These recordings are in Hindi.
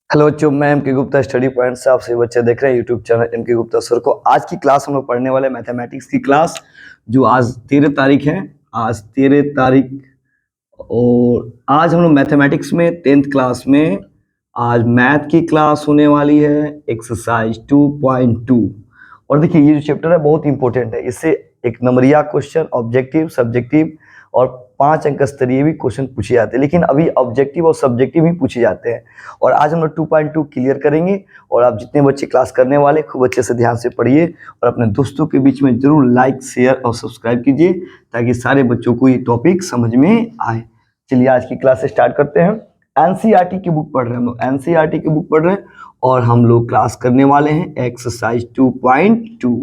हेलो बच्चों, मैं एम के गुप्ता स्टडी पॉइंट से आप सभी बच्चे देख रहे हैं यूट्यूब चैनल एम के गुप्ता सर को। आज की क्लास हम लोग पढ़ने वाले मैथमेटिक्स की क्लास, जो आज 13 तारीख है। आज 13 तारीख और आज हम लोग मैथमेटिक्स में 10th क्लास में आज मैथ की क्लास होने वाली है, एक्सरसाइज 2.2। और देखिए, ये जो चैप्टर है बहुत इंपॉर्टेंट है। इससे एक नंबरिया क्वेश्चन, ऑब्जेक्टिव, सब्जेक्टिव और 5 अंक स्तरीय भी क्वेश्चन पूछे जाते हैं, लेकिन अभी ऑब्जेक्टिव और सब्जेक्टिव भी पूछे जाते हैं। और आज हम लोग 2.2 क्लियर करेंगे। और आप जितने बच्चे क्लास करने वाले खूब अच्छे से ध्यान से पढ़िए और अपने दोस्तों के बीच में जरूर लाइक, शेयर और सब्सक्राइब कीजिए, ताकि सारे बच्चों को ये टॉपिक समझ में आए। चलिए आज की क्लास स्टार्ट करते हैं। एनसीईआरटी की बुक पढ़ रहे हैं हम लोग, एनसीईआरटी की बुक पढ़ रहे हैं और हम लोग क्लास करने वाले हैं एक्सरसाइज 2.2।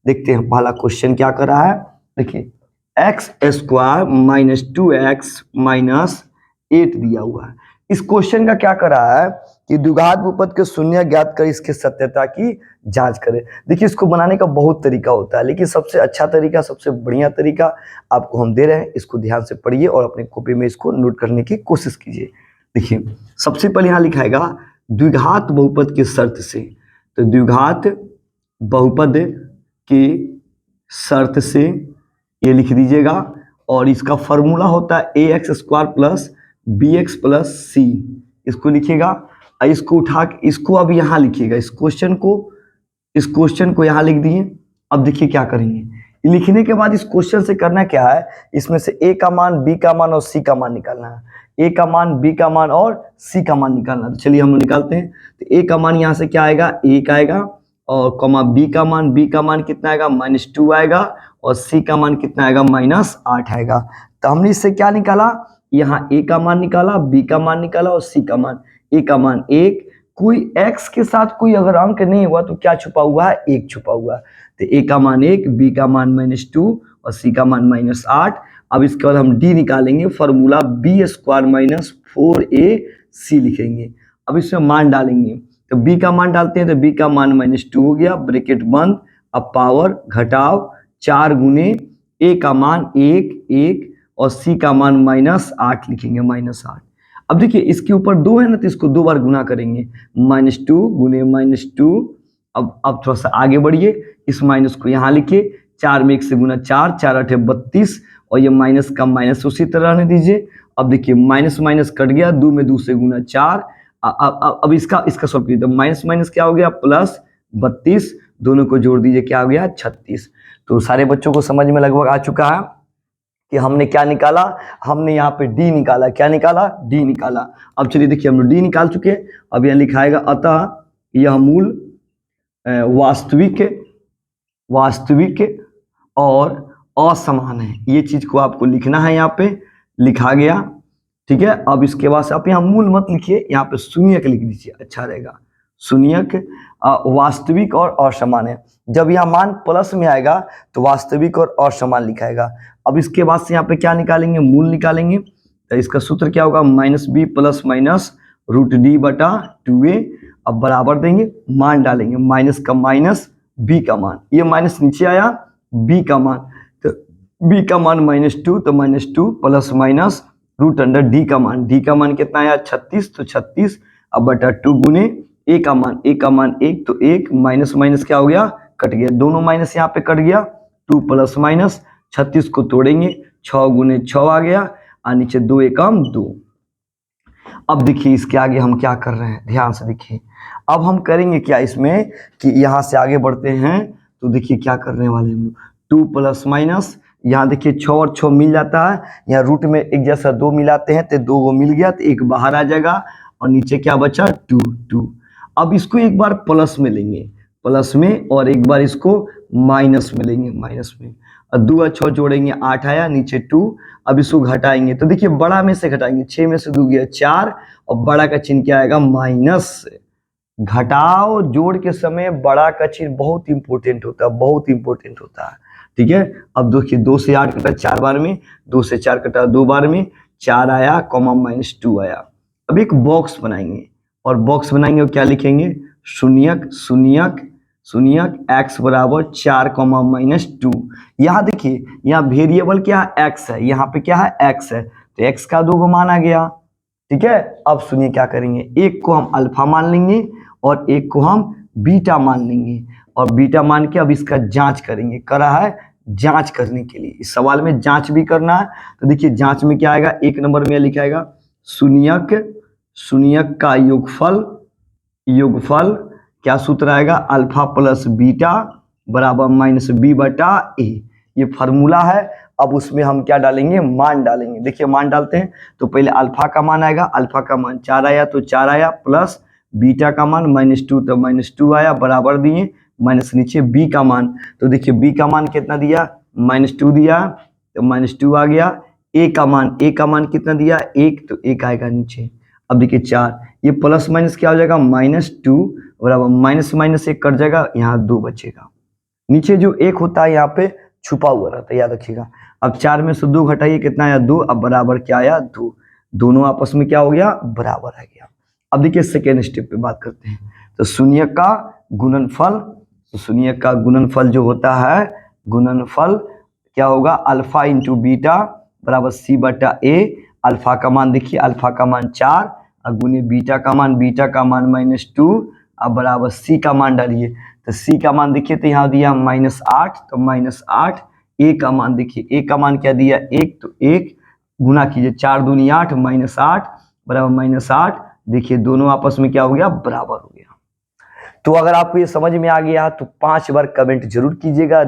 देखते हैं पहला क्वेश्चन क्या कर रहा है। देखिए, x square minus 2x minus 8 दिया हुआ है। इस क्वेश्चन का क्या कर रहा है कि द्विघात बहुपद के शून्य ज्ञात कर इसके सत्यता की जांच करें। देखिए, इसको बनाने का बहुत तरीका होता है, लेकिन सबसे अच्छा तरीका, सबसे बढ़िया तरीका आपको हम दे रहे हैं। इसको ध्यान से पढ़िए और अपने कॉपी में इसको नोट करने की कोशिश कीजिए। देखिए, सबसे पहले यहाँ लिखाएगा द्विघात बहुपद की शर्त से। तो द्विघात बहुपद की शर्त से ये लिख दीजिएगा। और इसका फॉर्मूला होता है a x square plus b x plus c. इसको लिखिएगा और इसको उठा के इसको अब यहाँ लिखिएगा। इस क्वेश्चन को यहाँ लिख दिए। अब देखिए क्या करेंगे। लिखने के बाद इस क्वेश्चन से करना क्या है, इसमें से ए का मान, बी का मान और सी का मान निकालना है। ए का मान, बी का मान और सी का मान निकालना है। तो चलिए हम निकालते हैं। तो ए का मान यहाँ से क्या आएगा, 1 आएगा। और कॉमा बी का मान कितना आएगा, -2 आएगा। और सी का मान कितना आएगा, -8 आएगा। तो हमने इससे क्या निकाला, यहाँ ए का मान निकाला, बी का मान निकाला और सी का मान। ए का मान 1, कोई एक्स के साथ कोई अगर अंक नहीं हुआ तो क्या छुपा हुआ है, 1 छुपा हुआ है। तो ए का मान 1, बी का मान -2 और सी का मान -8। अब इसके बाद हम डी निकालेंगे, formula B square minus 4ac लिखेंगे। अब इसमें मान डालेंगे। तो बी का मान डालते हैं, तो बी का मान -2 हो गया, ब्रैकेट बंद। अब पावर घटाव 4 गुने ए का मान 1 और सी का मान -8 लिखेंगे, -8। अब देखिए, इसके ऊपर 2 है ना, तो इसको 2 बार गुना करेंगे, -2 गुने -2। अब थोड़ा सा आगे बढ़िए, इस माइनस को यहाँ लिखिए। 4 में 1 से गुना 4, 4 8 32 और ये माइनस का माइनस उसी तरह रहने दीजिए। अब देखिए, माइनस माइनस कट गया, 2 में 2 से गुना 4। अब इसका सॉल्व कीजिए। तो माइनस माइनस क्या हो गया, +32। दोनों को जोड़ दीजिए, क्या हो गया, 36। तो सारे बच्चों को समझ में लगभग आ चुका है कि हमने क्या निकाला। हमने यहाँ पे डी निकाला। क्या निकाला, डी निकाला। अब चलिए देखिए, हम लोग डी निकाल चुके हैं। अब यहाँ लिखाएगा अतः यह मूल वास्तविक और असमान है। ये चीज को आपको लिखना है, यहाँ पे लिखा गया, ठीक है। अब इसके बाद से आप यहाँ मूल मत लिखिए, यहाँ पे शून्यक लिख दीजिए, अच्छा रहेगा। शून्यक वास्तविक और असमान है। जब यहाँ मान प्लस में आएगा तो वास्तविक और असमान लिखाएगा। अब इसके बाद से यहाँ पे क्या निकालेंगे, मूल निकालेंगे। तो इसका सूत्र क्या होगा, -b प्लस माइनस √d/2a। अब बराबर देंगे, मान डालेंगे, माइनस का माइनस, बी का मान, ये माइनस नीचे आया, बी का मान। तो बी का मान -2, तो -2 प्लस माइनस √d का मान, डी का मान कितना आया, 36, तो 36। अब बटा 2 गुने ए का मान 1, तो 1 माइनस माइनस क्या हो गया, कट गया। दोनों माइनस यहाँ पे कट गया। 2 प्लस माइनस 36 को तोड़ेंगे, 6 गुने 6 आ गया और नीचे 2 एकम 2। अब देखिए, इसके आगे हम क्या कर रहे हैं, ध्यान से देखिए। अब हम करेंगे क्या इसमें कि यहाँ से आगे बढ़ते हैं। तो देखिए क्या करने वाले हम लोग, 2 प्लस माइनस, यहाँ देखिए 6 और 6 मिल जाता है। यहाँ रूट में एक जैसा 2 मिलाते हैं तो 2 को मिल गया, तो 1 बाहर आ जाएगा और नीचे क्या बचा, 2। अब इसको एक बार प्लस में लेंगे, प्लस में, और एक बार इसको माइनस में लेंगे, माइनस में। और 2 और 6 जोड़ेंगे, 8 आया, नीचे 2। अब इसको घटाएंगे, तो देखिए बड़ा में से घटाएंगे, 6 में से 2 गया 4 और बड़ा का चिन्ह क्या आएगा, माइनस। घटाओ जोड़ के समय बड़ा का चिन्ह बहुत इंपॉर्टेंट होता है, बहुत इंपॉर्टेंट होता है, ठीक है। अब देखिए, 2 से 8 कटा 4 बार में, 2 से 4 कटा 2 बार में, 4 आया, कॉमा -2 आया। अब एक बॉक्स बनाएंगे, और बॉक्स बनाएंगे और क्या लिखेंगे, शून्यक x बराबर 4, -2। यहाँ देखिए, यहाँ वेरिएबल क्या है, x है, यहाँ पे क्या है, x है। तो x का 2 मान आ गया, ठीक है। अब सुनिए क्या करेंगे, एक को हम अल्फा मान लेंगे और एक को हम बीटा मान लेंगे, और बीटा मान के अब इसका जांच करेंगे। करा है जांच करने के लिए, इस सवाल में जांच भी करना है। तो देखिए जांच में क्या आएगा, एक नंबर में लिखाएगा शून्यक का योगफल क्या सूत्र आएगा, अल्फा प्लस बीटा बराबर माइनस बी बटा ए, ये फार्मूला है। अब उसमें हम क्या डालेंगे, मान डालेंगे। देखिए मान डालते हैं, तो पहले अल्फा का मान आएगा, अल्फा का मान 4 आया तो 4 आया, प्लस बीटा का मान -2 तो -2 आया, बराबर दिए माइनस नीचे बी का मान। तो देखिए बी का मान कितना दिया, -2 दिया तो -2 आ गया। ए का मान कितना दिया, 1 तो 1 आएगा नीचे। अब देखिए 4, ये प्लस माइनस क्या हो जाएगा, -2 बराबर माइनस माइनस 1 कट जाएगा, यहाँ 2 बचेगा। नीचे जो 1 होता है यहाँ पे छुपा हुआ रहता है, याद रखिएगा। अब 4 में से 2 घटाइए, कितना आया 2, अब बराबर क्या आया 2, दोनों आपस में क्या हो गया, बराबर आ गया। अब देखिए सेकेंड स्टेप पे बात करते हैं। तो शून्य का गुणनफल, तो शून्य का गुणनफल जो होता है, गुणनफल क्या होगा, अल्फा इंटू बीटा बराबर सी बटा ए। अल्फा का मान देखिए, अल्फा का मान 4 और गुने बीटा का मान -2 अब बराबर सी का मान डालिए। तो सी का मान देखिए, तो यहाँ दिया -8 तो -8। ए का मान देखिए, ए का मान क्या दिया 1 तो 1 गुना कीजिए, 4 दूनी 8 -8 बराबर -8। देखिए दोनों आपस में क्या हो गया, बराबर हो गया। तो अगर आपको ये समझ में आ गया तो 5 बार कमेंट जरूर कीजिएगा।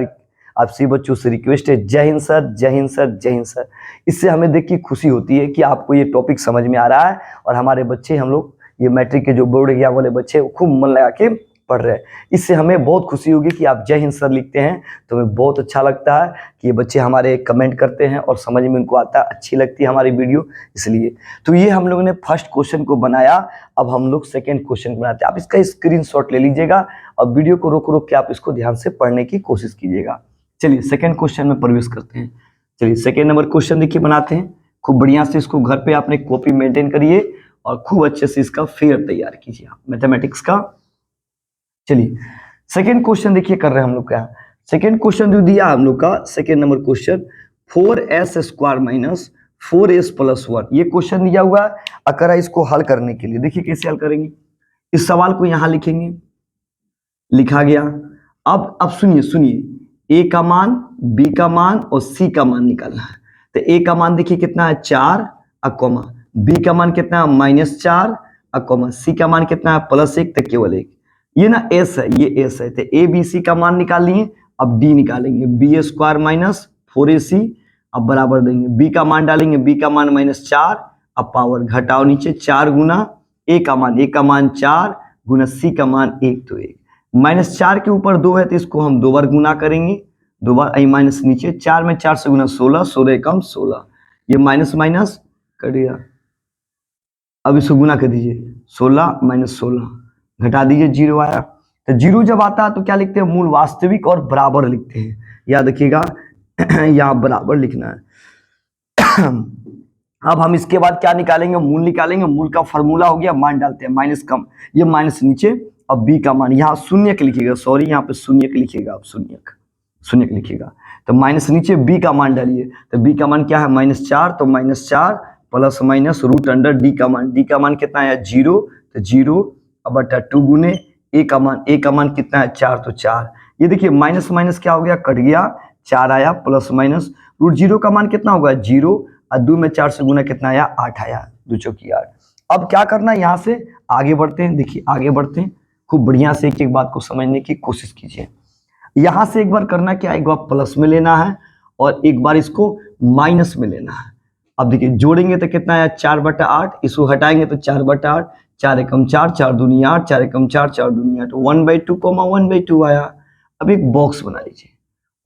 आपसे बच्चों से रिक्वेस्ट है, जय हिंद सर, जय हिंद सर, जय हिंद सर। इससे हमें देख के खुशी होती है कि आपको ये टॉपिक समझ में आ रहा है, और हमारे बच्चे, हम लोग ये मैट्रिक के जो बोर्ड एग्जाम वाले बच्चे वो खूब मन लगा के पढ़ रहे हैं। इससे हमें बहुत खुशी होगी कि आप जय हिंद सर लिखते हैं, तो हमें बहुत अच्छा लगता है कि ये बच्चे हमारे कमेंट करते हैं और समझ में उनको आता है, अच्छी लगती है हमारी वीडियो, इसलिए। तो ये हम लोगों ने फर्स्ट क्वेश्चन को बनाया। अब हम लोग सेकेंड क्वेश्चन बनाते हैं। आप इसका स्क्रीनशॉट ले लीजिएगा और वीडियो को रोक रोक के आप इसको ध्यान से पढ़ने की कोशिश कीजिएगा। चलिए सेकेंड क्वेश्चन में प्रवेश करते हैं। चलिए सेकेंड नंबर क्वेश्चन देखिए बनाते हैं। खूब बढ़िया से इसको घर पे आपने कॉपी मेंटेन करिए और खूब अच्छे से इसका फिगर तैयार कीजिए आप मैथमेटिक्स का। चलिए सेकेंड क्वेश्चन देखिए कर रहे हैं हम लोग क्या, सेकेंड क्वेश्चन जो दिया हम लोग का second number question 4s² - 4s+1, ये क्वेश्चन दिया हुआ है। अगर इसको हल करने के लिए देखिए कैसे हल करेंगे, इस सवाल को यहां लिखेंगे, लिखा गया। अब सुनिए, ए का मान, बी का मान और सी का मान निकालना है। तो ए का मान देखिए कितना है 4 अकोमा, बी का मान कितना है -4 अकोमा, सी का मान कितना है +1 तो केवल 1। ये ना एस है, ये एस है। तो ए बी सी का मान निकाल लिए। अब डी निकालेंगे, b² - 4ac, अब बराबर देंगे, बी का मान डालेंगे, बी का मान -4, अब पावर घटाओ नीचे 4 गुना ए का मान 4 गुना सी का मान 1 तो 1, -4 के ऊपर 2 है तो इसको हम 2 बार गुना करेंगे, 2 बार आई माइनस नीचे, 4 में 4 से गुना 16, 16 कम 16, ये माइनस माइनस कर दिया। अब इसको गुना कर दीजिए, 16 - 16 घटा दीजिए, 0 आया। तो 0 जब आता है तो क्या लिखते हैं, मूल वास्तविक और बराबर लिखते हैं, याद रखिएगा यहाँ बराबर लिखना है। अब हम इसके बाद क्या निकालेंगे, मूल निकालेंगे। मूल का फॉर्मूला हो गया, मान डालते हैं, माइनस कम, ये माइनस नीचे। अब बी का मान यहाँ शून्यक लिखिएगा, सॉरी यहाँ पे शून्यक लिखिएगा, आप शून्यक लिखिएगा। तो माइनस नीचे बी का मान डालिए। तो बी का मान क्या है -4, तो -4 प्लस माइनस √अंडर डी का मान कितना है 0, तो 0 अब बटा 2 गुने ए का मान कितना है 4, तो 4। ये देखिए माइनस माइनस क्या हो गया, कट गया, 4 आया, प्लस माइनस √0 का मान कितना होगा 0, और 2 में 4 से गुना कितना आया 8 आया, 2 चौकी 8। अब क्या करना है, यहाँ से आगे बढ़ते हैं। देखिए आगे बढ़ते हैं, खूब बढ़िया से एक एक बात को समझने की कोशिश कीजिए। यहाँ से एक बार करना क्या, एक बार प्लस में लेना है और एक बार इसको माइनस में लेना है। अब देखिए जोड़ेंगे तो कितना आया 4/8, इसको हटाएंगे तो 4/8, 4 एकम 4, 4 दूनी 8, 4 एकम 4, 4 दूनी 8, 1/2 1/2 आया। अब एक बॉक्स बना लीजिए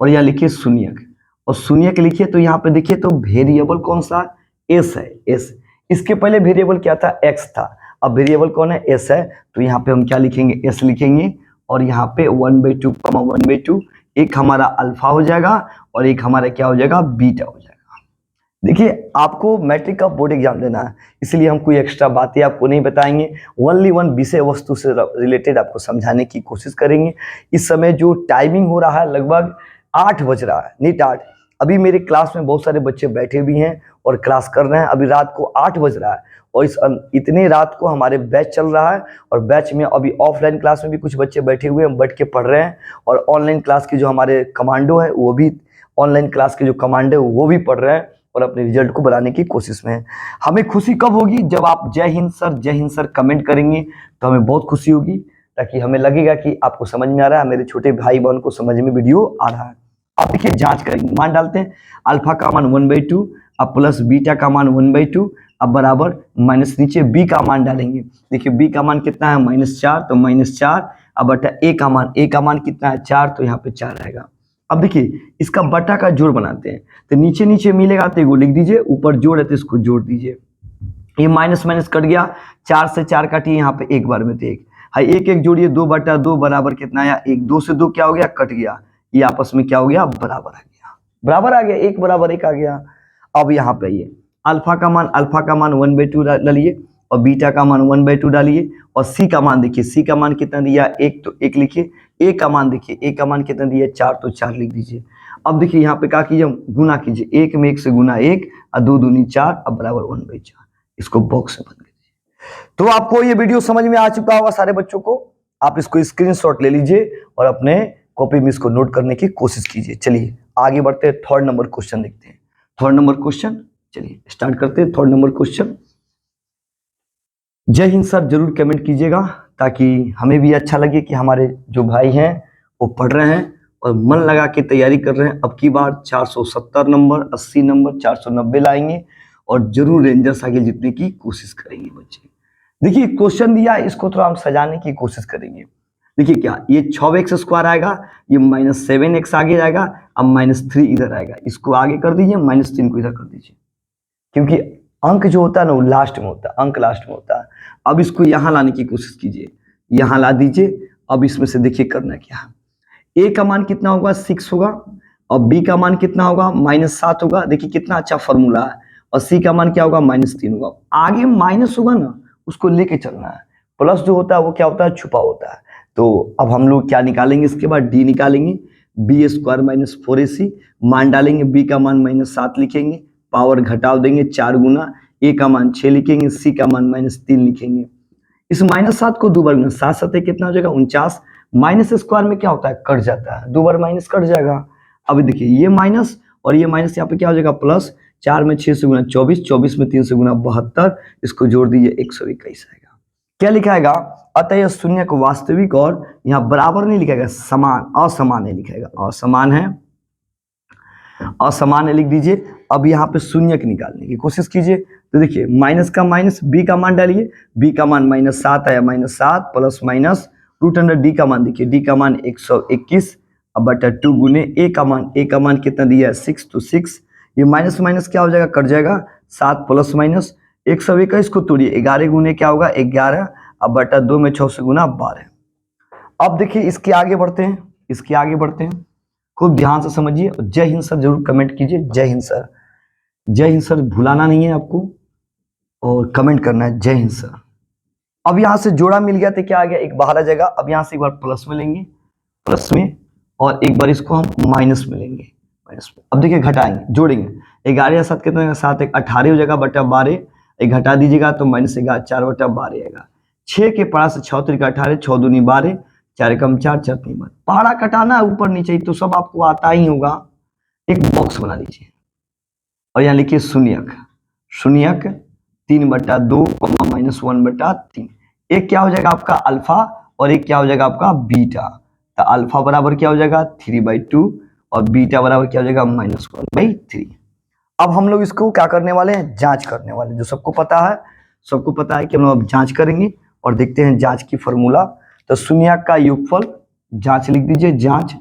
और यहाँ लिखिए शून्यक, और शून्यक लिखिए तो यहाँ पे देखिए तो वेरिएबल कौन सा, एस है, एस। इसके पहले वेरिएबल क्या था, एक्स था, अब वेरिएबल कौन है, एस है। तो यहाँ पे हम क्या लिखेंगे, एस लिखेंगे, और यहाँ पे 1/2 1/2, एक हमारा अल्फा हो जाएगा और एक हमारा क्या हो जाएगा, बीटा हो जाएगा। देखिए आपको मैट्रिक का बोर्ड एग्जाम देना है, इसलिए हम कोई एक्स्ट्रा बातें आपको नहीं बताएंगे, ओनली वन विषय वस्तु से रिलेटेड आपको समझाने की कोशिश करेंगे। इस समय जो टाइमिंग हो रहा है लगभग 8 बज रहा है, नीट 8, अभी मेरे क्लास में बहुत सारे बच्चे बैठे भी हैं और क्लास कर रहे हैं। अभी रात को 8 बज रहा है और इतने रात को हमारे बैच चल रहा है और बैच में अभी ऑफलाइन क्लास में भी कुछ बच्चे बैठे हुए हैं, बैठ के पढ़ रहे हैं, और ऑनलाइन क्लास के जो हमारे कमांडो है वो भी ऑनलाइन क्लास के जो कमांडो है वो भी पढ़ रहे हैं और अपने रिजल्ट को बनाने की कोशिश में है। हमें खुशी कब होगी? जब आप जय हिंद सर कमेंट करेंगे तो हमें बहुत खुशी होगी, ताकि हमें लगेगा कि आपको समझ में आ रहा है, मेरे छोटे भाई बहन को समझ में वीडियो आ रहा है। आप देखिए जांच करेंगे, मान डालते हैं अल्फा का मान 1/2, अब प्लस बीटा का मान 1/2, अब बराबर माइनस नीचे बी का मान डालेंगे। देखिए बी का मान कितना है -4, तो -4, अब बटा ए का मान कितना है 4, तो यहाँ पे 4 आएगा। अब देखिए इसका बटा का जोड़ बनाते हैं, तो नीचे नीचे मिलेगा तो एगो लिख दीजिए, ऊपर जोड़ है तो इसको जोड़ दीजिए। ये माइनस माइनस कट गया, 4 से 4 काटिए, यहाँ पे एक बार में तो एक, हाँ एक एक जोड़िए, 2/2 बराबर कितना आया 1, 2 से 2 क्या हो गया कट गया, ये आपस में क्या हो गया बराबर आ गया, बराबर आ गया, 1 बराबर 1 आ गया। अब यहाँ पे ये अल्फा का मान 1/2 डालिए और बीटा का मान 1/2 डालिए, और सी का मान देखिए, सी का मान कितना दिया 1, तो 1 लिखिए। ए का मान देखिए, ए का मान कितना दिया 4, तो 4 लिख दीजिए। अब देखिए यहाँ पे क्या कीजिए, गुना कीजिए, 1 में 1 से गुना 1 और 2 दूनी 4, अब बराबर 1/4, इसको बॉक्स में बंद कर दीजिए। तो आपको ये वीडियो समझ में आ चुका होगा सारे बच्चों को, आप इसको स्क्रीनशॉट ले लीजिए और अपने कॉपी में इसको नोट करने की कोशिश कीजिए। चलिए आगे बढ़ते हैं, थर्ड नंबर क्वेश्चन देखते हैं। थर्ड नंबर क्वेश्चन, चलिए स्टार्ट करते हैं। थर्ड नंबर क्वेश्चन, जय हिंद सर जरूर कमेंट कीजिएगा, ताकि हमें भी अच्छा लगे कि हमारे जो भाई हैं वो पढ़ रहे हैं और मन लगा के तैयारी कर रहे हैं। अब की बार 470 नंबर, 80 नंबर, 490 लाएंगे और जरूर रेंजर्स आगे जीतने की कोशिश करेंगे बच्चे। देखिए क्वेश्चन दिया, इसको थोड़ा हम सजाने की कोशिश करेंगे। देखिए क्या, ये 6x² आएगा, ये -7x आगे जाएगा, अब -3 इधर आएगा, इसको आगे कर दीजिए, -3 को इधर कर दीजिए, क्योंकि अंक जो होता है ना वो लास्ट में होता है, अंक लास्ट में होता है। अब इसको यहाँ लाने की कोशिश कीजिए, यहाँ ला दीजिए। अब इसमें से देखिए करना क्या है, ए का मान कितना होगा 6 होगा, और बी का मान कितना होगा -7 होगा। देखिए कितना अच्छा फॉर्मूला है। और सी का मान क्या होगा -3 होगा। आगे माइनस होगा ना उसको लेके चलना है, प्लस जो होता है वो क्या होता है छुपा होता है। तो अब हम लोग क्या निकालेंगे, इसके बाद डी निकालेंगे, बी स्क्वायर -4ac, मान डालेंगे, बी का मान -7 लिखेंगे, पावर घटाव देंगे 4 गुना, ए का मान 6 लिखेंगे, सी का मान -3 लिखेंगे। इस -7 को 2 बार गुना, 7 7 कितना हो जाएगा 49, माइनस स्क्वायर में क्या होता है कट जाता है, 2 बार माइनस कट जाएगा। अब देखिए ये माइनस और ये माइनस यहाँ पे क्या हो जाएगा प्लस, 4 में 6 से गुना 24, 24 में 3 से गुना 72, इसको जोड़ दीजिए 121 आएगा। क्या लिखाएगा, अतः यह शून्य को वास्तविक और यहाँ बराबर नहीं लिखेगा, समान, असमान है लिखेगा, असमान है, असमान है लिख दीजिए। अब यहाँ पे शून्य की निकालने की कोशिश कीजिए, तो देखिए माइनस का माइनस, बी का मान डालिए, बी का मान -7 आया, -7 प्लस माइनस √100, डी का मान देखिए, डी का मान 121, अब बटा 2 गुने ए का मान कितना दिया है 6, तो 6, ये माइनस माइनस क्या हो जाएगा कट जाएगा, 7 प्लस माइनस 121 को तोड़िए, 11 गुने क्या होगा 11, अब बटा 2 में 6 से गुना 12। अब देखिए इसके आगे बढ़ते हैं, इसके आगे बढ़ते हैं, खूब ध्यान से समझिए। जय हिंद सर जरूर कमेंट कीजिए, जय हिंद सर, जय हिंद सर भुलाना नहीं है आपको और कमेंट करना है जय हिंद सर। अब यहाँ से जोड़ा मिल गया तो क्या आ गया, एक बाहर आ जाएगा। अब यहाँ से एक बार प्लस में लेंगे, प्लस में, और एक बार इसको हम माइनस में लेंगे, माइनस में। अब देखिए घटाएंगे, जोड़ेंगे, 11 या 7 कितना, 7 1 18 हो जाएगा बटा 12, एक घटा दीजिएगा तो -11 4 बटा 12 आएगा। 6 के पारा से 6 3 18, 6 दूनी 12, 4 कम 4 4 3 12, पहाड़ा कटाना ऊपर नीचे तो सब आपको आता ही होगा। एक बॉक्स बना लीजिए और यहाँ लिखिए शून्यक, शून्यक 3/2 -1/3। एक क्या हो जाएगा आपका अल्फा और एक क्या हो जाएगा आपका बीटा, तो अल्फा बराबर क्या हो जाएगा 3/2 और बीटा बराबर क्या हो जाएगा -1/3। अब हम लोग इसको क्या करने वाले हैं, जांच करने वाले, जो सबको पता है, सबको पता है कि हम लोग अब जांच करेंगे और देखते हैं जांच की फॉर्मूला। तो शून्यक का योगफल, जांच लिख दीजिए, जांच,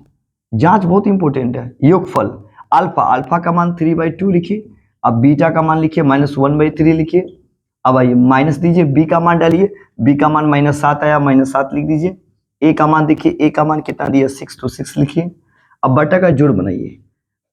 जांच बहुत इंपॉर्टेंट है। योगफल अल्फा, अल्फा का मान 3/2 लिखिए, अब बीटा का मान लिखिए -1/3 लिखिए। अब आइए माइनस दीजिए, बी का मान डालिए, बी का मान -7 आया, -7 लिख दीजिए। ए का मान देखिए, ए का मान कितना दिया 6, तो 6 लिखिए। अब बटा का जोड़ बनाइए,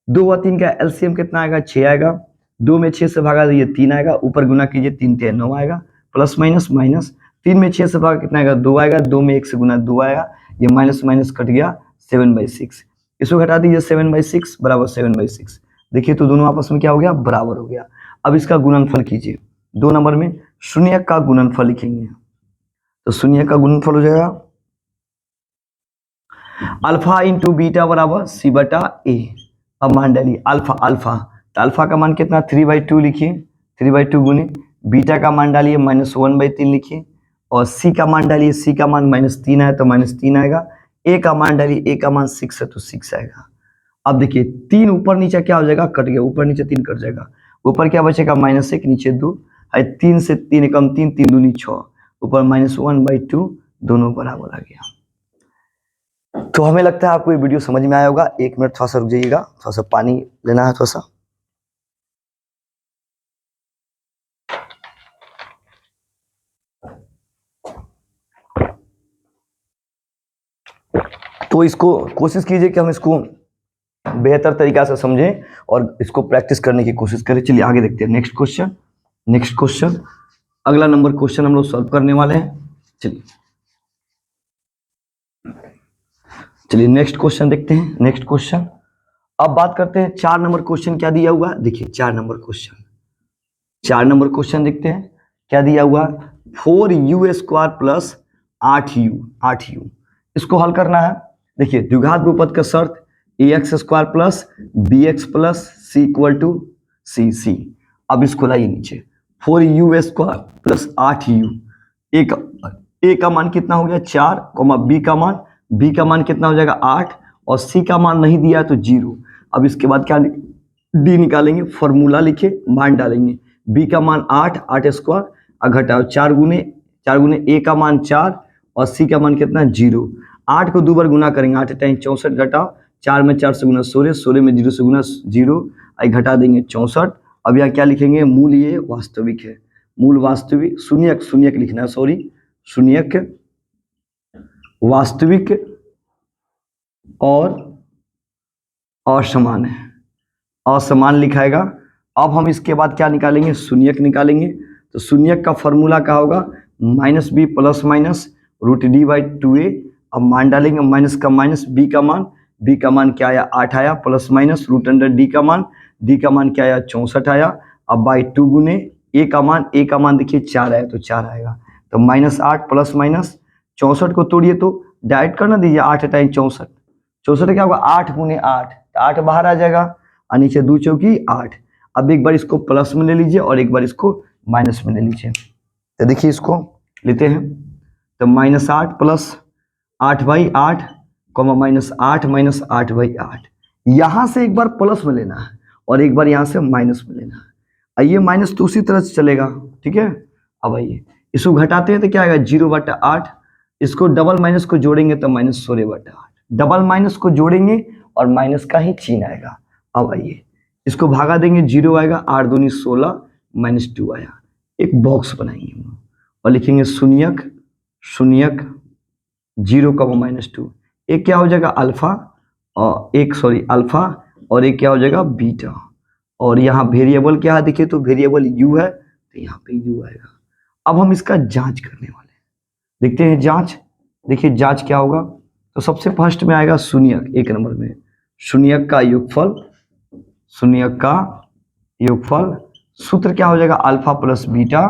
2 व 3 का एलसीएम कितना आएगा 6 आएगा, 2 में 6 से भागा दिए 3 आएगा, ऊपर गुना कीजिए 3 3 9 आएगा, प्लस माइनस माइनस, 3 में 6 से भागा कितना आएगा 2 आएगा, 2 में 1 से गुना 2 आएगा, ये माइनस माइनस कट गया 7/6, इसको घटा दीजिए 7/6 बराबर 7/6, देखिए तो दोनों आपस में क्या हो गया, बराबर हो गया। अब इसका गुणनफल कीजिए। 2 नंबर में शून्यक का गुणनफल लिखेंगे, तो शून्यक का गुणनफल हो जाएगा अल्फा इंटू बीटा बराबर सी बटा ए। अब मान डालिए अल्फा अल्फा, तो अल्फा का मान कितना 3/2 लिखिए, 3/2 गुने बीटा का मान डालिए -1/3 लिखिए, और सी का मान डालिए, सी का मान -3 है तो -3 आएगा, ए का मान डालिए, ए का मान 6 है तो 6 आएगा। अब देखिए 3 ऊपर नीचे क्या हो जाएगा, कट गया, ऊपर नीचे 3 कट जाएगा, ऊपर क्या बचेगा -1 नीचे 2, 3 से 3 कम 3, 3 दूनी 6, ऊपर -1/2, दोनों बराबर आ गया। तो हमें लगता है आपको ये वीडियो समझ में आया होगा। 1 मिनट थोड़ा सा रुक जाइएगा, थोड़ा सा पानी लेना है थोड़ा सा। तो इसको कोशिश कीजिए कि हम इसको बेहतर तरीका से समझें और इसको प्रैक्टिस करने की कोशिश करें। चलिए आगे देखते हैं नेक्स्ट क्वेश्चन। नेक्स्ट क्वेश्चन, अगला नंबर क्वेश्चन हम लोग सॉल्व करने वाले हैं। चलिए नेक्स्ट क्वेश्चन देखते हैं। नेक्स्ट क्वेश्चन, अब बात करते हैं 4 नंबर क्वेश्चन क्या दिया हुआ। देखिए 4 नंबर क्वेश्चन, 4 नंबर क्वेश्चन देखते हैं क्या दिया हुआ। 4u² प्लस 8u, इसको हल करना है। देखिए द्विघात बहुपद का शर्त ax² plus bx plus c equal to c. अब इसको लाइए नीचे, 4u² प्लस 8u, ए का मान कितना हो गया 4, बी का मान कितना हो जाएगा 8, और सी का मान नहीं दिया तो 0। अब इसके बाद क्या डी निकालेंगे, फॉर्मूला लिखे, मान डालेंगे, बी का मान 8² घटाओ 4 गुने ए का मान 4 और सी का मान कितना 0। 8 को 2 बार गुना करेंगे, 8 टाइम 64 घटाओ 4 में 4 से गुना 16, 16 में 0 से गुना 0, आई घटा देंगे 64। अब यहाँ क्या लिखेंगे, मूल ये वास्तविक है, मूल वास्तविक, शून्यक लिखना है, सॉरी, शून्यक वास्तविक और असमान है, असमान लिखाएगा। अब हम इसके बाद क्या निकालेंगे, शून्यक निकालेंगे। तो शून्यक का फॉर्मूला क्या होगा, -b प्लस माइनस √d/2a। अब मान डालेंगे, माइनस का माइनस, b का मान क्या आया 8 आया, प्लस माइनस √d का मान, d का मान क्या आया 64 आया। अब /2 गुने a का मान देखिए 4 आया तो 4 आएगा, तो -8 प्लस माइनस 64 को तोड़िए तो डायरेक्ट करना दीजिए, 8 टाइम 64, 64 क्या होगा 8 गुने 8, 8 बाहर आ जाएगा और नीचे 2 चौकी 8। अब एक बार इसको प्लस में ले लीजिए और एक बार इसको माइनस में ले लीजिए। तो देखिए इसको लेते हैं, तो -8 प्लस 8/8 -8 माइनस 8/8, यहाँ से एक बार प्लस में लेना है और एक बार यहाँ से माइनस में लेना है। आइए माइनस तो उसी तरह से चलेगा, ठीक है। अब आइए इसको घटाते हैं तो क्या आएगा 0/8, इसको डबल माइनस को जोड़ेंगे तो -16/8, डबल माइनस को जोड़ेंगे और माइनस का ही चिन्ह आएगा। अब आइए इसको भागा देंगे, 0 आएगा, 8 दूनी 16, -2 आया। एक बॉक्स बनाएंगे और लिखेंगे शून्यक 0, -2। एक क्या हो जाएगा अल्फा और अल्फा, और एक क्या हो जाएगा बीटा, और यहाँ वेरिएबल क्या है देखिए, तो वेरिएबल u है तो यहाँ पे u आएगा। अब हम इसका जांच करने वाले हैं, देखते हैं जांच। देखिए जांच क्या होगा, तो सबसे फर्स्ट में आएगा शून्यक, 1 नंबर में शून्यक का योगफल, सूत्र क्या हो जाएगा अल्फा प्लस बीटा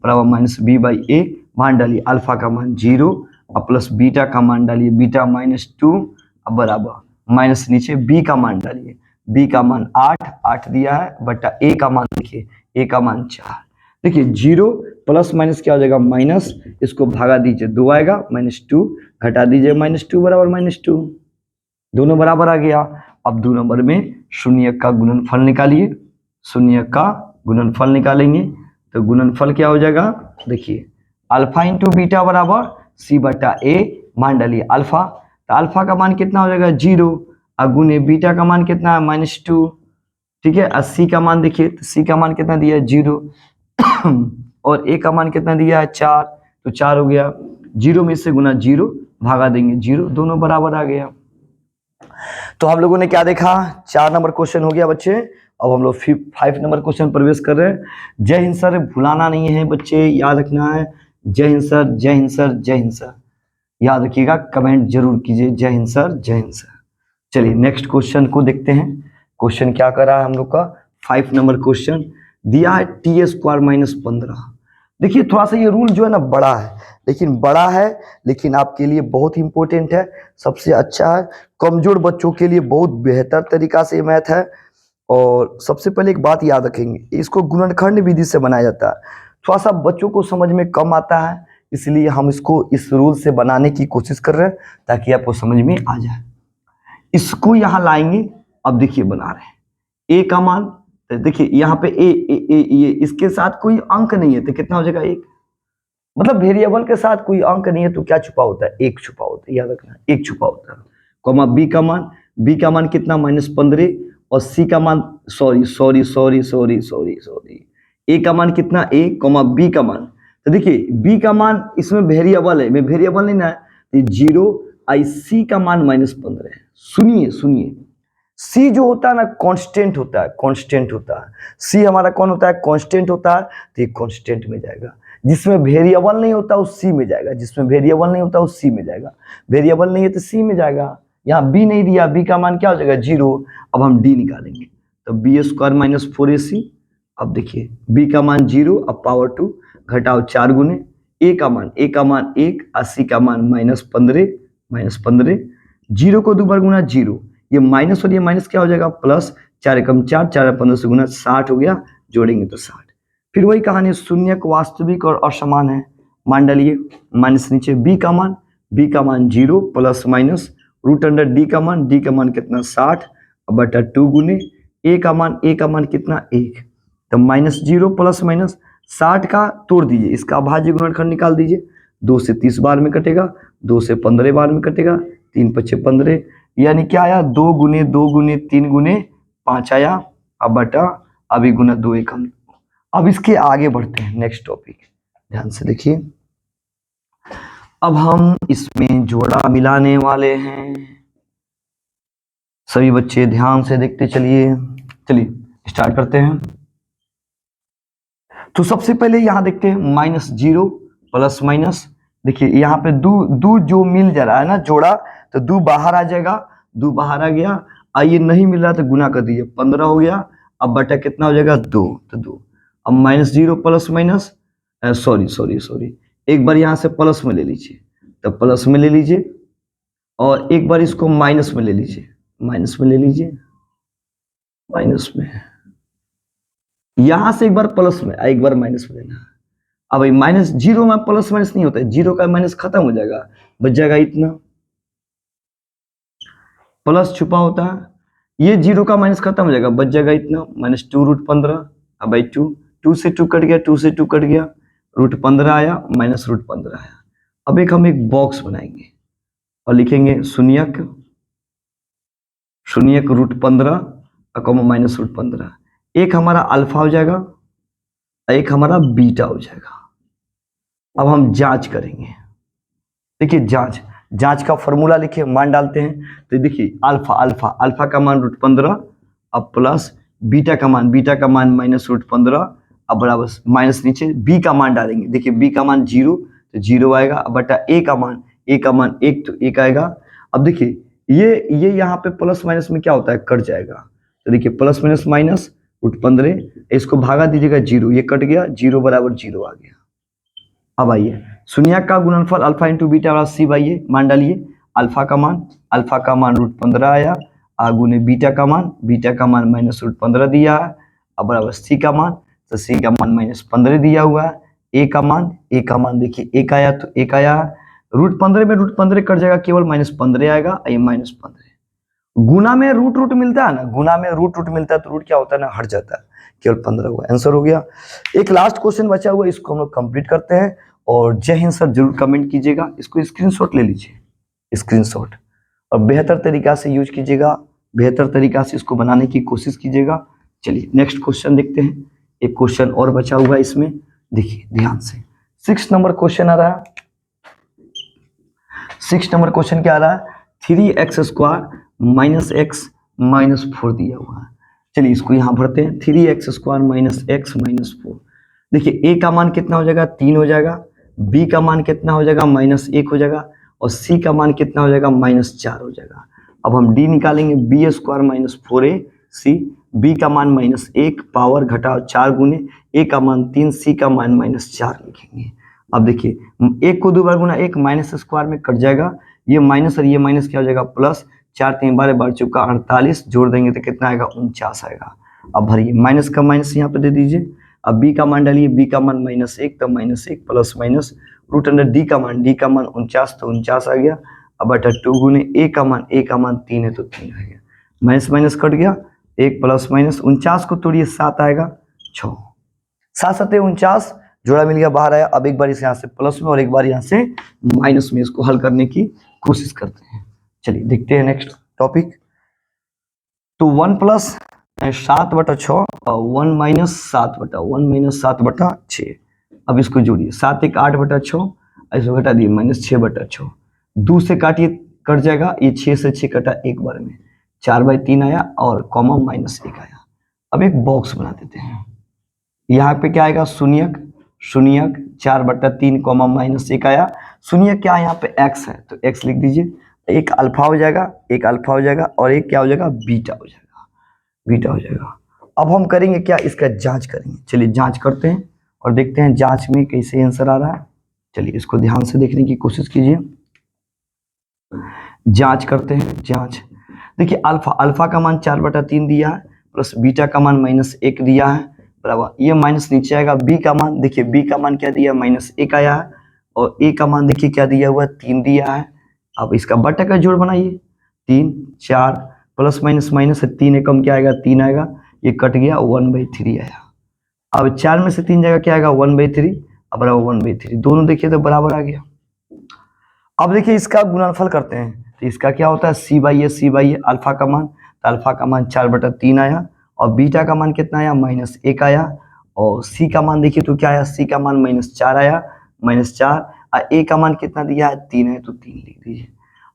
बराबर -b/a। मान डालिए अल्फा का मान 0 और प्लस बीटा का मान डालिए, बीटा -2 अब बराबर माइनस नीचे b का मान डालिए, b का मान 8 दिया है बटा a का मान देखिए, a का मान 4। देखिए 0 प्लस माइनस क्या हो जाएगा माइनस, इसको भागा दीजिए 2 आएगा, -2 घटा दीजिए -2 बराबर -2, दोनों बराबर आ गया। अब 2 नंबर में शून्यक का गुणनफल निकालिए, शून्यक का गुणनफल निकालेंगे तो गुणनफल क्या हो जाएगा, देखिए अल्फा इंटू बीटा बराबर c/a। मान डालिए अल्फा, तो अल्फा का मान कितना हो जाएगा 0 और गुने बीटा का मान कितना है -2, ठीक है। और सी का मान देखिए, तो सी का मान कितना दिया है 0 और ए का मान कितना दिया है 4, तो 4 हो गया, 0 में से गुना 0 भागा देंगे 0, दोनों बराबर आ गया। तो हम लोगों ने क्या देखा, 4 नंबर क्वेश्चन हो गया बच्चे। अब हम लोग 5 नंबर क्वेश्चन प्रवेश कर रहे हैं। जय हिंद सर भुलाना नहीं है बच्चे, याद रखना है, जय हिंद सर, जय हिंद सर, जय हिंद सर, याद रखिएगा, कमेंट जरूर कीजिए, जय हिंद सर, जय हिंद सर। चलिए नेक्स्ट क्वेश्चन को देखते हैं। क्वेश्चन क्या कर रहा है हम लोग का 5 नंबर क्वेश्चन दिया है टी स्क्वायर माइनस 15। देखिए थोड़ा सा ये रूल जो है ना बड़ा है, लेकिन आपके लिए बहुत इंपॉर्टेंट है, सबसे अच्छा है, कमजोर बच्चों के लिए बहुत बेहतर तरीका से मैथ है। और सबसे पहले एक बात याद रखेंगे, इसको गुणनखंड विधि से बनाया जाता है, थोड़ा सा बच्चों को समझ में कम आता है, इसलिए हम इसको इस रूल से बनाने की कोशिश कर रहे हैं ताकि आपको समझ में आ जाए। इसको यहाँ लाएंगे, अब देखिए बना रहे हैं ए का मान, तो देखिए यहाँ पे ये इसके साथ कोई अंक नहीं है तो कितना हो जाएगा 1, मतलब वेरिएबल के साथ कोई अंक नहीं है तो क्या छुपा होता है, 1 छुपा होता है, याद रखना 1 छुपा होता है। कॉमा बी का मान कितना -15, और सी का मान सॉरी ए का मान कितना ए, कॉमा बी का मान, तो देखिए बी का मान इसमें वेरिएबल है, मैं वेरिएबल नहीं ना 0, आई सी का मान -15 है। सुनिए सी जो होता है ना कांस्टेंट होता है, सी हमारा कौन होता है, कांस्टेंट होता है, तो ये कांस्टेंट में जाएगा। जिसमें वेरिएबल नहीं होता उस सी में जाएगा, वेरिएबल नहीं है तो सी में जाएगा। यहाँ बी नहीं दिया, बी का मान क्या हो जाएगा 0, अब हम डी निकालेंगे तो बी स्क्वायर माइनस 4ac। अब देखिए बी का मान 0, अब पावर 2 घटाओ 4 गुने ए का मान 1, और सी का मान -15, 0 को 2 बार गुना 0, ये माइनस और ये माइनस क्या हो जाएगा प्लस, 4 एकम 4, 4 15 से गुना 60 हो गया, जोड़ेंगे तो 60। फिर वही कहानी, शून्य को वास्तविक और असमान है, मान डालिए माइनस नीचे बी का मान 0 plus minus root under D का मान कितना 60 बटा 2 गुने ए का मान कितना 1, तो -0 प्लस माइनस 60 का तोड़ दीजिए, इसका अभाज्य गुणनखंड निकाल दीजिए, 2 से 30 बार में कटेगा, 2 से 15 बार में कटेगा, 3 × 5 = 15, यानी क्या आया 2 गुने 3 गुने 5 आया, अब बटा अभी गुना 2 एकम। अब इसके आगे बढ़ते हैं, नेक्स्ट टॉपिक ध्यान से देखिए। अब हम इसमें जोड़ा मिलाने वाले हैं, सभी बच्चे ध्यान से देखते चलिए स्टार्ट करते हैं। तो सबसे पहले यहां देखते हैं -0 प्लस माइनस, देखिए यहाँ पे दो जो मिल जा रहा है ना जोड़ा, तो 2 बाहर आ जाएगा, 2 बाहर आ गया, ये नहीं मिल रहा तो गुना कर दीजिए, 15 हो गया, अब बटा कितना हो जाएगा 2, तो 2, अब -0 प्लस माइनस सॉरी एक बार यहाँ से प्लस में ले लीजिए, तो प्लस में ले लीजिए, और एक बार इसको माइनस में ले लीजिए, माइनस में, यहां से एक बार प्लस में, एक बार माइनस में लेना। अब -0 में प्लस माइनस नहीं होता है, 0 का माइनस खत्म हो जाएगा, बच जाएगा इतना, प्लस छुपा होता है, ये 0 का माइनस खत्म हो जाएगा, बच जाएगा इतना -2√15, अब 2 से 2 कट गया, √15 आया, -√15 आया। अब हम एक बॉक्स बनाएंगे और लिखेंगे शून्यक √15 -√15, एक हमारा अल्फा हो जाएगा, एक हमारा बीटा हो जाएगा। अब हम जांच करेंगे, देखिए जांच का फॉर्मूला लिखिए, मान डालते हैं, तो देखिए अल्फा का मान √15, अब प्लस बीटा का मान -√15, अब बराबर माइनस नीचे बी का मान डालेंगे, देखिए बी का मान 0 तो 0 आएगा, अब बटा ए का मान 1 तो 1 आएगा। अब देखिए ये यहाँ पे प्लस माइनस में क्या होता है, कट जाएगा, तो देखिए प्लस माइनस माइनस √15, इसको भागा दीजिएगा 0, ये कट गया, 0 बराबर 0 आ गया। अब आइए शून्यक का गुणनफल अल्फा इंटू बीटा बराबर सी, आइए मान डालिए, अल्फा का मान √15 आया, गुने बीटा का मान -√15 दिया है, अब बराबर सी का मान, तो सी का मान -15 दिया हुआ है, ए का मान देखिए 1 आया, तो 1 आया, √15 में √15 कट जाएगा, केवल -15 आएगा, ये -15। गुना में रूट मिलता है ना, तो रूट क्या होता है ना, हट जाता है, केवल 15 हुआ, आंसर हो गया। एक लास्ट क्वेश्चन बचा हुआ है, इसको हम लोग कंप्लीट करते हैं, और जय हिंद सर जरूर कमेंट कीजिएगा, इसको स्क्रीनशॉट ले लीजिए, स्क्रीनशॉट, और बेहतर तरीका से यूज कीजिएगा, बेहतर तरीका से इसको बनाने की कोशिश कीजिएगा। चलिए नेक्स्ट क्वेश्चन देखते हैं, एक क्वेश्चन और बचा हुआ है इसमें, देखिए ध्यान से, 6 नंबर क्वेश्चन आ रहा है। 6 नंबर क्वेश्चन क्या आ रहा है, 3x² - x - 4 दिया हुआ है। चलिए इसको यहाँ भरते हैं, 3x² - x - 4, देखिए a का मान कितना हो जाएगा 3 हो जाएगा, b का मान कितना हो जाएगा -1 हो जाएगा, और c का मान कितना हो जाएगा -4 हो जाएगा। अब हम d निकालेंगे, b² - 4a सी, बी का मान -1 पावर घटाओ 4 गुने ए का मान 3, सी का मान -4 लिखेंगे। अब देखिए 1 को 2 बार गुना 1 माइनस स्क्वायर में कट जाएगा, ये माइनस और ये माइनस क्या हो जाएगा प्लस, 4 3 12 12 चौका 48, जोड़ देंगे तो कितना आएगा 49 आएगा। अब भरिए माइनस का माइनस यहाँ पे दे दीजिए। अब बी का मान डालिए, बी का मान -1 तो -1 plus minus root under D का मान 49 तो 49 आ गया। अब बटा 2 गुने ए का मान 3 है तो 3 आ गया, माइनस माइनस कट गया, 1 प्लस माइनस 49 को तोड़िए 7 आएगा 6, 7 7 49 जोड़ा मिल गया बाहर आया। अब एक बार इसे यहाँ से प्लस में और एक बार यहाँ से माइनस में इसको हल करने की कोशिश करते हैं। चलिए देखते हैं नेक्स्ट टॉपिक। तो 1 प्लस 7/6 और 1 माइनस 7/6। अब इसको जोड़िए, 7 1 8/6, इसको घटा दिए -6/6, 2 से काटिए कट जाएगा, ये 6 से 6 कटा एक बार में, 4/3 आया और कॉमा -1 आया। अब एक बॉक्स बना देते हैं, यहाँ पे क्या आएगा शून्यक 4/3 कॉमा -1 आया। शून्यक क्या है यहाँ पे x है तो x लिख दीजिए, एक अल्फा हो जाएगा और एक क्या हो जाएगा बीटा हो जाएगा। अब हम करेंगे क्या, इसका जांच करेंगे। चलिए जांच करते हैं और देखते हैं जांच में कैसे आंसर आ रहा है। चलिए इसको ध्यान से देखने की कोशिश कीजिए, जांच करते हैं। जांच देखिए, अल्फा का मान 4/3 दिया है प्लस बीटा का मान -1 दिया है बराबर, ये माइनस नीचे आएगा। बी का मान देखिए, बी का मान क्या दिया -1 आया है और ए का मान देखिए क्या दिया हुआ 3 दिया है। अब इसका बटा का जोड़ बनाइए, 3 4 प्लस माइनस माइनस 3 एकम क्या आएगा 3 आएगा, ये कट गया 1/3 आया। अब 4 में से 3 जाएगा क्या आएगा 1/3, अब बराबर 1/3, दोनों देखिए तो बराबर आ गया। अब देखिए इसका गुणनफल करते हैं तो इसका क्या होता है c/a अल्फा का मान, तो अल्फा का मान 4/3 आया और बीटा का मान कितना आया -1 आया और सी का मान देखिए तो क्या आया, सी का मान -4 आया, -4 और ए का मान कितना दिया है 3 है तो 3 लिख दीजिए।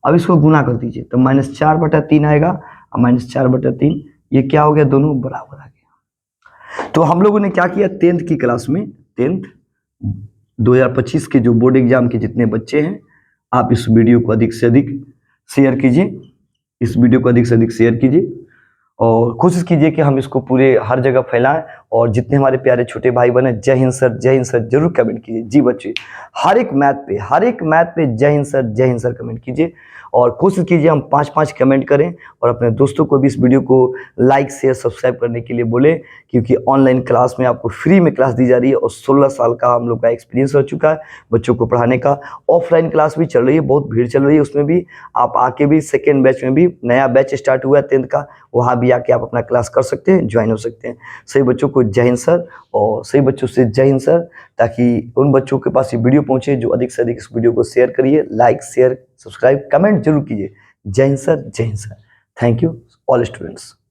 अब इसको गुना कर दीजिए तो -4/3 आएगा और -4/3, ये क्या हो गया दोनों बराबर आ गया। तो हम लोगों ने क्या किया 10th की क्लास में, 10th 2025 के जो बोर्ड एग्जाम के जितने बच्चे हैं, आप इस वीडियो को अधिक से अधिक शेयर कीजिए, और कोशिश कीजिए कि हम इसको पूरे हर जगह फैलाएं। और जितने हमारे प्यारे छोटे भाई बने जय हिंद सर जरूर कमेंट कीजिए। जी बच्चे, हर एक मैथ पे जय हिंद सर कमेंट कीजिए और कोशिश कीजिए हम 5-5 कमेंट करें और अपने दोस्तों को भी इस वीडियो को लाइक शेयर सब्सक्राइब करने के लिए बोले, क्योंकि ऑनलाइन क्लास में आपको फ्री में क्लास दी जा रही है और 16 साल का हम लोग का एक्सपीरियंस हो चुका है बच्चों को पढ़ाने का। ऑफलाइन क्लास भी चल रही है, बहुत भीड़ चल रही है, उसमें भी आप आके भी सेकेंड बैच में भी नया बैच स्टार्ट हुआ है 10th का, वहाँ भी आके आप अपना क्लास कर सकते हैं, ज्वाइन हो सकते हैं। सही बच्चों को जय हिंद सर और सही बच्चों से जय हिंद सर, ताकि उन बच्चों के पास ये वीडियो पहुंचे जो अधिक से अधिक इस वीडियो को शेयर करिए, लाइक शेयर सब्सक्राइब कमेंट जरूर कीजिए। जय Hind sir. Thank you all students.